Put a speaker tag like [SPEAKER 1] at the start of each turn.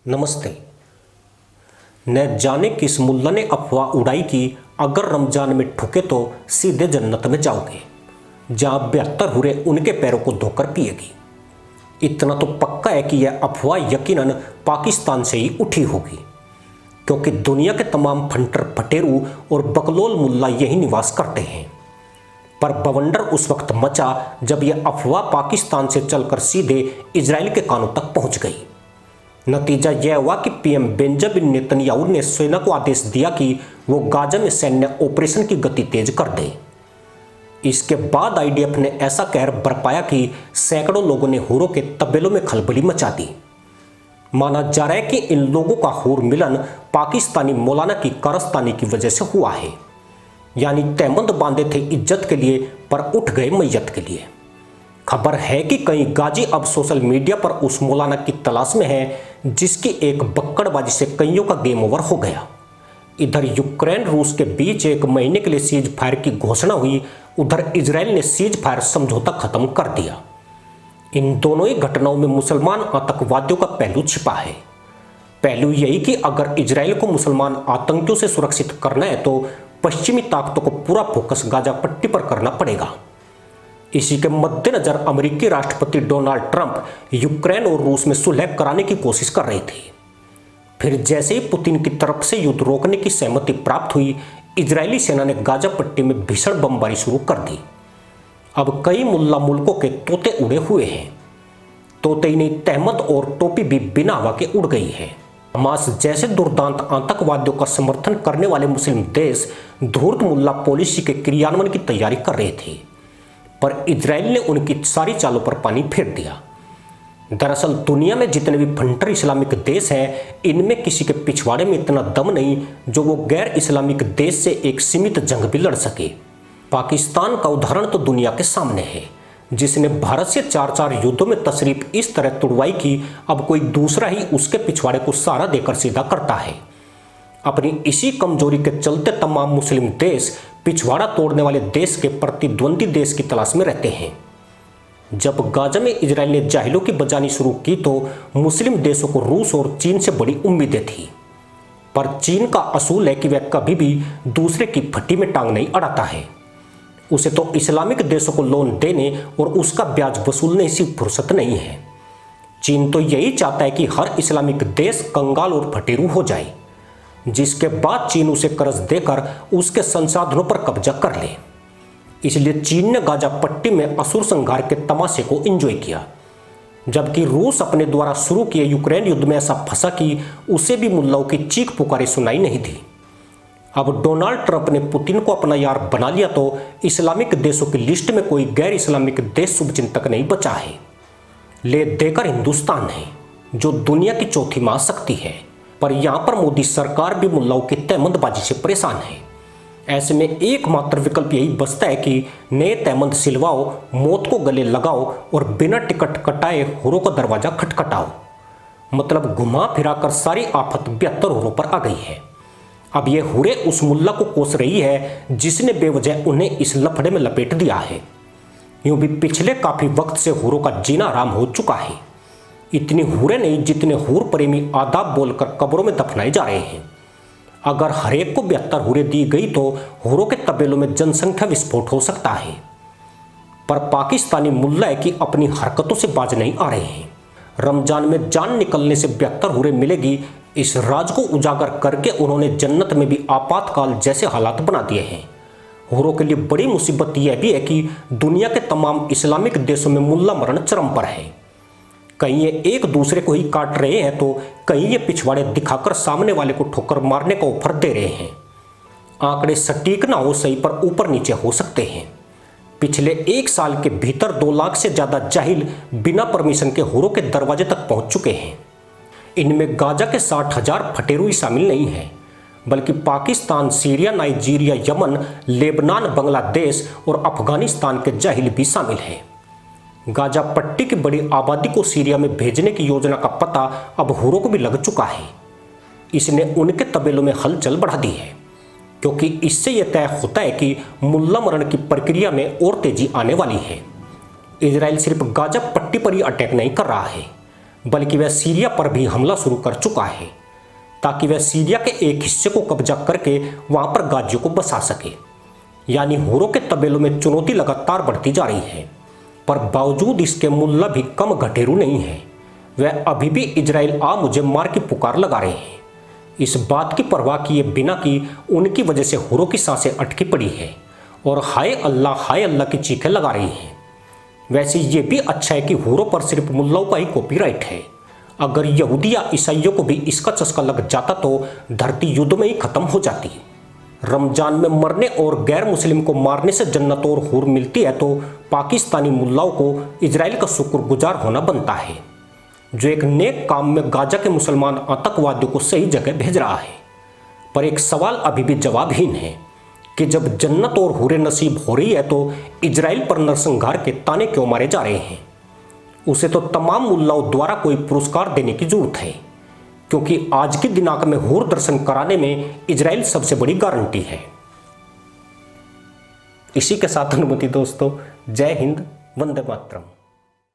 [SPEAKER 1] नमस्ते। न जाने किस मुल्ला ने अफवाह उड़ाई कि अगर रमजान में ठुके तो सीधे जन्नत में जाओगे, जहां 72 हुरे उनके पैरों को धोकर पिएगी। इतना तो पक्का है कि यह अफवाह यकीनन पाकिस्तान से ही उठी होगी, क्योंकि दुनिया के तमाम फंटर फटेरू और बकलोल मुल्ला यही निवास करते हैं। पर बवंडर उस वक्त मचा जब यह अफवाह पाकिस्तान से चलकर सीधे इजराइल के कानों तक पहुंच गई। नतीजा यह हुआ कि पीएम बेंजामिन नेतन्याहू ने सेना को आदेश दिया कि वो गाजा में सैन्य ऑपरेशन की गति तेज कर दे। इसके बाद आईडीएफ ने ऐसा कहर बरपाया कि सैकड़ों लोगों ने हुरों के तबेलों में खलबली मचा दी। माना जा रहा है कि इन लोगों का हुर मिलन पाकिस्तानी मौलाना की कारस्तानी की वजह से हुआ है, यानी तहमंद बांधे थे इज्जत के लिए पर उठ गए मैयत के लिए। खबर है कि कई गाजी अब सोशल मीडिया पर उस मौलाना की तलाश में है जिसकी एक बक्कड़बाजी से कईयों का गेम ओवर हो गया। इधर यूक्रेन रूस के बीच 1 महीने के लिए सीज फायर की घोषणा हुई, उधर इजराइल ने सीज फायर समझौता खत्म कर दिया। इन दोनों ही घटनाओं में मुसलमान आतंकवादियों का पहलू छिपा है। पहलू यही कि अगर इजराइल को मुसलमान आतंकियों से सुरक्षित करना है तो पश्चिमी ताकतों को पूरा फोकस गाजा पट्टी पर करना पड़ेगा। इसी के मद्देनजर अमेरिकी राष्ट्रपति डोनाल्ड ट्रंप यूक्रेन और रूस में सुलह कराने की कोशिश कर रहे थे। फिर जैसे ही पुतिन की तरफ से युद्ध रोकने की सहमति प्राप्त हुई, इजरायली सेना ने गाजा पट्टी में भीषण बमबारी शुरू कर दी। अब कई मुल्ला मुल्कों के तोते उड़े हुए हैं। तोते ही नहीं, तहमद और टोपी भी बिना हवा के उड़ गई है। हमास जैसे दुर्दांत आतंकवादियों का समर्थन करने वाले मुस्लिम देश धूर्त मुल्ला पॉलिसी के क्रियान्वयन की तैयारी कर रहे थे, पर इजराइल ने उनकी सारी चालों पर पानी फेर दिया। दरअसल दुनिया में जितने भी फंटर इस्लामिक देश हैं, इनमें किसी के पिछवाड़े में इतना दम नहीं जो वो गैर इस्लामिक देश से एक सीमित जंग भी लड़ सके। पाकिस्तान का उदाहरण तो दुनिया के सामने है, जिसने भारत से 4 युद्धों में तशरीफ इस तरह तुड़वाई कि अब कोई दूसरा ही उसके पिछवाड़े को सहारा देकर सीधा करता है। अपनी इसी कमजोरी के चलते तमाम मुस्लिम देश पिछवाड़ा तोड़ने वाले देश के प्रतिद्वंदी देश की तलाश में रहते हैं। जब गाजा में इजराइल ने जाहिलों की बजानी शुरू की तो मुस्लिम देशों को रूस और चीन से बड़ी उम्मीदें थी, पर चीन का असूल है कि वह कभी भी दूसरे की फट्टी में टांग नहीं अड़ाता है। उसे तो इस्लामिक देशों को लोन देने और उसका ब्याज वसूलने से फुर्सत नहीं है। चीन तो यही चाहता है कि हर इस्लामिक देश कंगाल और फटेरू हो जाए, जिसके बाद चीन उसे कर्ज देकर उसके संसाधनों पर कब्जा कर ले। इसलिए चीन ने गाजा पट्टी में असुर संहार के तमाशे को एंजॉय किया, जबकि रूस अपने द्वारा शुरू किए यूक्रेन युद्ध में ऐसा फंसा कि उसे भी मुल्लाओं की चीख पुकारें सुनाई नहीं दी। अब डोनाल्ड ट्रंप ने पुतिन को अपना यार बना लिया तो इस्लामिक देशों की लिस्ट में कोई गैर इस्लामिक देश शुभचिंतक नहीं बचा है। ले देकर हिंदुस्तान है, जो दुनिया की चौथी महाशक्ति है, पर यहां पर मोदी सरकार भी मुल्लाओं की तहमंदबाजी से परेशान है। ऐसे में एकमात्र विकल्प यही बचता है कि नए तहमंद सिलवाओ, मौत को गले लगाओ और बिना टिकट कटाए हुरों का दरवाजा खटखटाओ। मतलब घुमा फिरा कर सारी आफत 72 हुरों पर आ गई है। अब ये हुरे उस मुल्ला को कोस रही है जिसने बेवजह उन्हें इस लफड़े में लपेट दिया है। यूं भी पिछले काफी वक्त से हुरों का जीना आराम हो चुका है। इतनी हुरे नहीं जितने हूर प्रेमी आदाब बोलकर कब्रों में दफनाए जा रहे हैं। अगर हरेक को 72 हुरे दी गई तो हुरों के तबेलों में जनसंख्या विस्फोट हो सकता है। पर पाकिस्तानी मुल्ला की अपनी हरकतों से बाज नहीं आ रहे हैं। रमजान में जान निकलने से 72 हुरे मिलेगी, इस राज को उजागर करके उन्होंने जन्नत में भी आपातकाल जैसे हालात बना दिए हैं। हुरों के लिए बड़ी मुसीबत यह भी है कि दुनिया के तमाम इस्लामिक देशों में मुल्ला मरण चरम पर है। कहीं ये एक दूसरे को ही काट रहे हैं तो कहीं ये पिछवाड़े दिखाकर सामने वाले को ठोकर मारने का ऑफर दे रहे हैं। आंकड़े सटीक ना हो सही, पर ऊपर नीचे हो सकते हैं। पिछले 1 साल के भीतर 2 लाख से ज्यादा जाहिल बिना परमिशन के हुरों के दरवाजे तक पहुंच चुके हैं। इनमें गाजा के 60,000 फटेरू ही शामिल नहीं है, बल्कि Pakistan, Syria, Nigeria, Yemen, Lebanon, Bangladesh और अफगानिस्तान के जाहिल भी शामिल हैं। गाजा पट्टी की बड़ी आबादी को सीरिया में भेजने की योजना का पता अब हुरों को भी लग चुका है। इसने उनके तबेलों में हलचल बढ़ा दी है, क्योंकि इससे यह तय होता है कि मुल्ला मरण की प्रक्रिया में और तेजी आने वाली है। इजराइल सिर्फ गाजा पट्टी पर ही अटैक नहीं कर रहा है, बल्कि वह सीरिया पर भी हमला शुरू कर चुका है ताकि वह सीरिया के एक हिस्से को कब्जा करके वहां पर गाजियों को बसा सके। यानी हूरों के तबेलों में चुनौती लगातार बढ़ती जा रही है, पर बावजूद इसके मुल्ला भी कम घटेरू नहीं है। वह अभी भी इजराइल आ मुझे मार की पुकार लगा रहे हैं, इस बात की परवाह किए बिना कि उनकी वजह से हूरों की सांसें अटकी पड़ी है और हाय अल्लाह की चीखें लगा रही हैं। वैसे ये भी अच्छा है कि हूरों पर सिर्फ मुल्लाओं का ही कॉपीराइट है। अगर यहूदी या ईसाइयों को भी इसका चस्का लग जाता तो धरती युद्ध में ही खत्म हो जाती। रमजान में मरने और गैर मुस्लिम को मारने से जन्नत और हूर मिलती है तो पाकिस्तानी मुल्लाओं को इजराइल का शुक्रगुजार होना बनता है, जो एक नेक काम में गाजा के मुसलमान आतंकवादियों को सही जगह भेज रहा है। पर एक सवाल अभी भी जवाबहीन है कि जब जन्नत और हूरें नसीब हो रही है तो इजराइल पर नरसंहार के ताने क्यों मारे जा रहे हैं। उसे तो तमाम मुल्लाओं द्वारा कोई पुरस्कार देने की जरूरत है, क्योंकि आज की दिनांक में हूर दर्शन कराने में इजराइल सबसे बड़ी गारंटी है। इसी के साथ अनुमति दोस्तों, जय हिंद, वंदे मातरम।